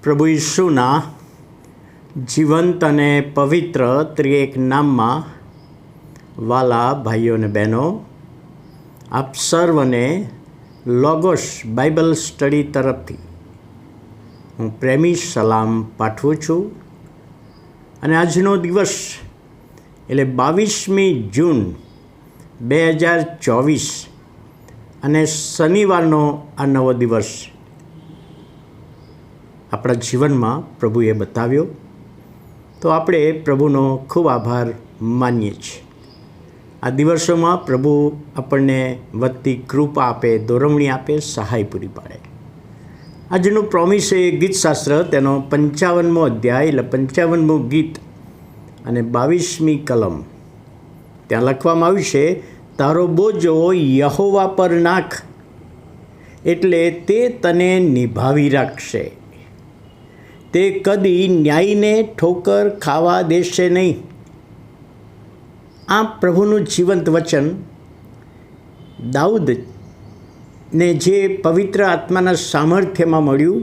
પ્રભુ ઈસુના જીવંત અને પવિત્ર ત્રિએક નામમાં વાલા ભાઈઓ અને બહેનો, આપ સર્વને લોગોસ બાઇબલ સ્ટડી તરફથી હું પ્રેમી સલામ પાઠવું છું. અને આજનો દિવસ એટલે 22મી જૂન 2024 અને શનિવારનો આ નવો દિવસ આપણા જીવનમાં પ્રભુએ બતાવ્યો, તો આપણે પ્રભુનો ખૂબ આભાર માનીએ છીએ. આ દિવસોમાં પ્રભુ આપણને વધતી કૃપા આપે, દોરવણી આપે, સહાય પૂરી પાડે. આજનું પ્રોમિસ એ ગીતશાસ્ત્ર તેનો 55મો અધ્યાય એટલે 55મું ગીત અને 22મી કલમ. ત્યાં લખવામાં આવ્યું છે, તારો બોજો યહોવા પર નાખ, એટલે તે તને નિભાવી રાખશે. તે કદી ન્યાયને ઠોકર ખાવા દેશે નહીં. આ પ્રભુનું જીવંત વચન દાઉદને જે પવિત્ર આત્માના સામર્થ્યમાં મળ્યું,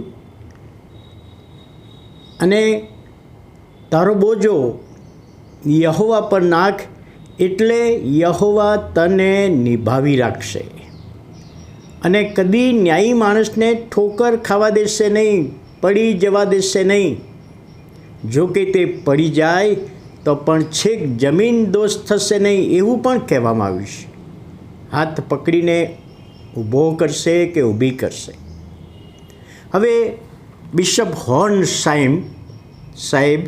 અને તારો બોજો યહોવા પર નાખ, એટલે યહોવા તને નિભાવી રાખશે અને કદી ન્યાયી માણસને ઠોકર ખાવા દેશે નહીં, પડી જવા દેશે નહીં. જો કે તે પડી જાય તો પણ છેક જમીન દોષ થશે નહીં, એવું પણ કહેવામાં આવ્યું છે. હાથ પકડીને ઊભો કરશે કે ઊભી કરશે. હવે બિશપ હોર્ન સાહેબ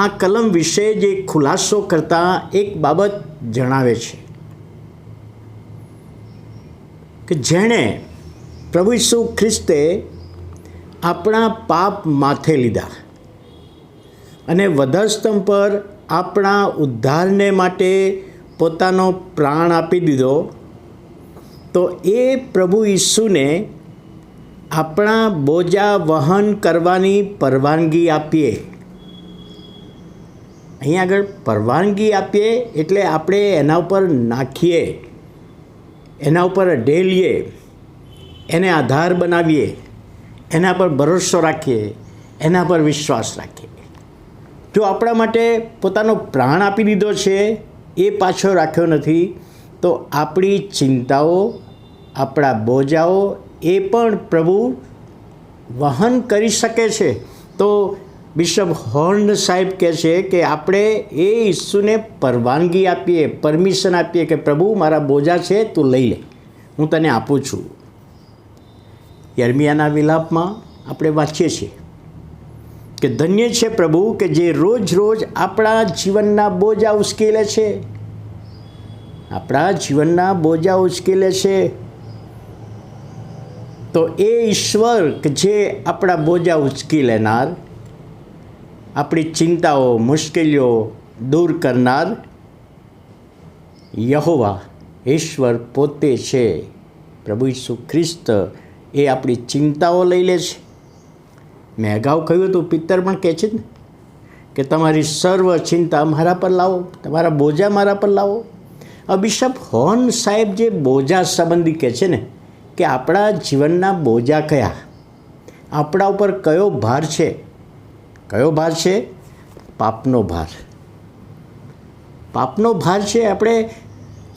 આ કલમ વિશે જે ખુલાસો કરતા એક બાબત જણાવે છે કે જેણે પ્રભુ ઈસુ ખ્રિસ્તે આપણા પાપ માથે લીધા અને વધસ્તંભ પર આપણા ઉદ્ધારને માટે પોતાનો પ્રાણ આપી દીધો, તો એ પ્રભુ ઈસુને આપણા બોજા વહન કરવાની પરવાનગી આપીએ. અહીં આગળ પરવાનગી આપીએ એટલે આપણે એના ઉપર નાખીએ, એના ઉપર ઢેલીએ, એને આધાર બનાવીએ, એના પર ભરોસો રાખીએ, એના પર વિશ્વાસ રાખીએ. જો આપણા માટે પોતાનો પ્રાણ આપી દીધો છે, એ પાછો રાખ્યો નથી, તો આપણી ચિંતાઓ, આપણા બોજાઓ એ પણ પ્રભુ વહન કરી શકે છે. તો બિશપ હોર્ન સાહેબ કહે છે કે આપણે એ ઈસુને પરવાનગી આપીએ, પરમિશન આપીએ કે પ્રભુ મારા બોજા છે, તું લઈ લે, હું તને આપું છું. યર્મિયાના વિલાપમાં આપણે વાંચીએ છીએ કે ધન્ય છે પ્રભુ કે જે રોજ રોજ આપણા જીવનના બોજા ઉચકી લે છે, આપણા જીવનના બોજા ઉચકી લે છે. તો એ ઈશ્વર કે જે આપણા બોજા ઉચકી લેનાર, આપણી ચિંતાઓ, મુશ્કેલીઓ દૂર કરનાર યહોવા ઈશ્વર પોતે છે. પ્રભુ ઈસુ ખ્રિસ્ત એ આપણી ચિંતાઓ લઈ લે છે. મેં અગાઉ કહ્યું હતું, પિત્તર પણ કહે છે ને કે તમારી સર્વ ચિંતા મારા પર લાવો, તમારા બોજા મારા પર લાવો. બિશપ હોર્ન સાહેબ જે બોજા સંબંધી કહે છે ને કે આપણા જીવનના બોજા કયા, આપણા ઉપર કયો ભાર છે, કયો ભાર છે? પાપનો ભાર. પાપનો ભાર છે. આપણે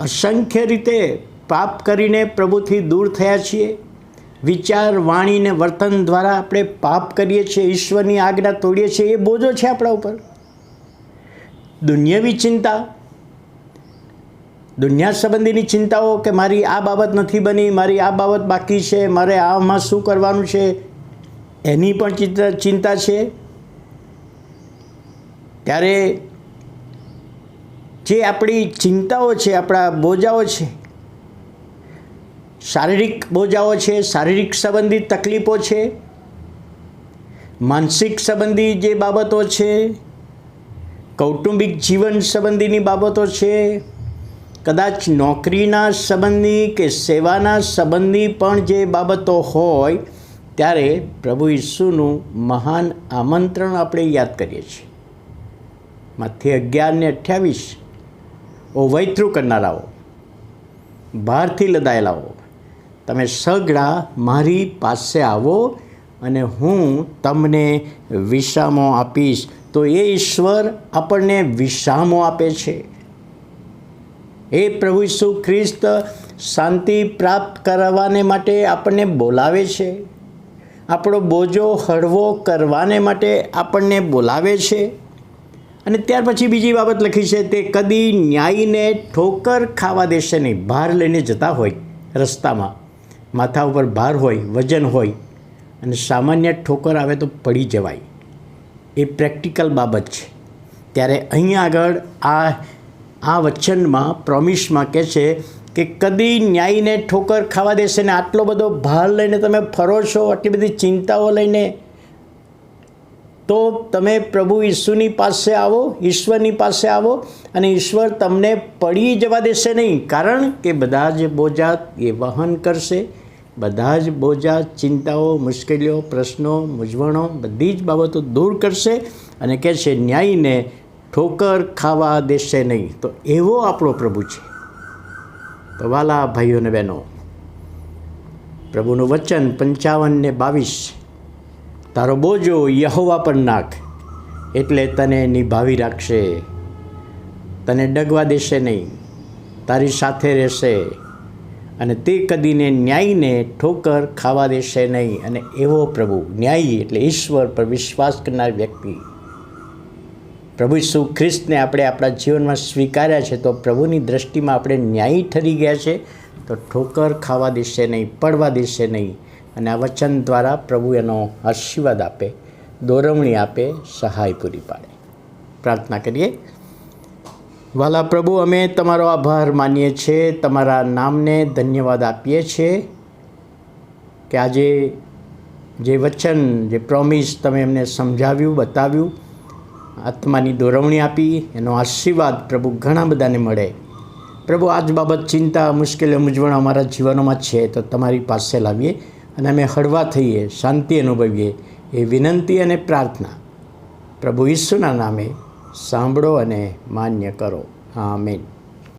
અસંખ્ય રીતે પાપ કરીને પ્રભુથી દૂર થયા છીએ. વિચાર, વાણી ને વર્તન દ્વારા આપણે પાપ કરીએ છીએ, ઈશ્વરની આજ્ઞા તોડીએ છીએ. એ બોજો છે આપણા ઉપર. દુનિયાવી ચિંતા, દુનિયા સંબંધીની ચિંતાઓ કે મારી આ બાબત નથી બની, મારી આ બાબત બાકી છે, મારે આમાં શું કરવાનું છે, એની પણ ચિંતા છે. ત્યારે જે આપણી ચિંતાઓ છે, આપણા બોજાઓ છે, શારીરિક બોજાઓ છે, શારીરિક સંબંધી તકલીફો છે, માનસિક સંબંધી જે બાબતો છે, કૌટુંબિક જીવન સંબંધીની બાબતો છે, કદાચ નોકરીના સંબંધી કે સેવાના સંબંધી પણ જે બાબતો હોય, ત્યારે પ્રભુ ઈસુનું મહાન આમંત્રણ આપણે યાદ કરીએ છીએ. મત્થી 11:28 ઓ વૈથૃ કરનારાઓ, ભારથી લદાયેલાઓ, તમે સઘળા મારી પાસે આવો અને હું તમને વિશ્રામો આપીશ. તો એ ઈશ્વર આપણને વિશ્રામો આપે છે. એ પ્રભુ ઈસુ ખ્રિસ્ત શાંતિ પ્રાપ્ત કરવાને માટે આપણને બોલાવે છે. આપણો બોજો હળવો કરવાને માટે આપણને બોલાવે છે. અને ત્યાર પછી બીજી બાબત લખી છે, તે કદી ન્યાયને ઠોકર ખાવા દેશે નહીં. ભાર લઈને જતા હોય રસ્તામાં, માથા ઉપર ભાર હોય, વજન હોય, અને સામાન્ય ઠોકર આવે તો પડી જવાય, એ પ્રેક્ટિકલ બાબત છે. ત્યારે અહીંયા આગળ આ વચનમાં પ્રોમિસમાં કહે છે કે કદી ન્યાયને ઠોકર ખાવા દેશે ને. આટલો બધો ભાર લઈને તમે ફરો છો, આટલી બધી ચિંતાઓ લઈને, તો તમે પ્રભુ ઈસુની પાસે આવો, ઈશ્વરની પાસે આવો, અને ઈશ્વર તમને પડી જવા દેશે નહીં. કારણ કે બધા જ બોજા એ વહન કરશે. બધા જ બોજા, ચિંતાઓ, મુશ્કેલીઓ, પ્રશ્નો, મૂંઝવણો, બધી જ બાબતો દૂર કરશે અને કહે છે ન્યાયને ઠોકર ખાવા દેશે નહીં. તો એવો આપણો પ્રભુ છે. તો વાલા ભાઈઓ અને બહેનો, પ્રભુનું વચન 55 ને 22, તારો બોજો યહોવા પર નાખ, એટલે તને નિભાવી રાખશે, તને ડગવા દેશે નહીં, તારી સાથે રહેશે, અને તે કદીને ન્યાયને ઠોકર ખાવા દેશે નહીં. અને એવો પ્રભુ, ન્યાયી એટલે ઈશ્વર પર વિશ્વાસ કરનાર વ્યક્તિ, પ્રભુ ઈસુ ખ્રિસ્તને આપણે આપણા જીવનમાં સ્વીકાર્યા છે, તો પ્રભુની દૃષ્ટિમાં આપણે ન્યાયી ઠરી ગયા છે. તો ઠોકર ખાવા દેશે નહીં, પડવા દેશે નહીં. અને આ વચન દ્વારા પ્રભુ એનો આશીર્વાદ આપે, દોરવણી આપે, સહાય પૂરી પાડે. પ્રાર્થના કરીએ. વાલા પ્રભુ, અમે તમારો આભાર માનીએ છીએ, તમારા નામને ધન્યવાદ આપીએ છીએ કે આજે જે વચન, જે પ્રોમિસ તમે એમને સમજાવ્યું, બતાવ્યું, આત્માની દોરવણી આપી, એનો આશીર્વાદ પ્રભુ ઘણા બધાને મળે. પ્રભુ, આજ બાબત ચિંતા, મુશ્કેલીઓ, મૂંઝવણ અમારા જીવનોમાં છે, તો તમારી પાસે લાવીએ અને અમે હળવા થઈએ, શાંતિ અનુભવીએ, એ વિનંતી અને પ્રાર્થના પ્રભુ ઈસુના નામે સાંભળો અને માન્ય કરો. આમેન.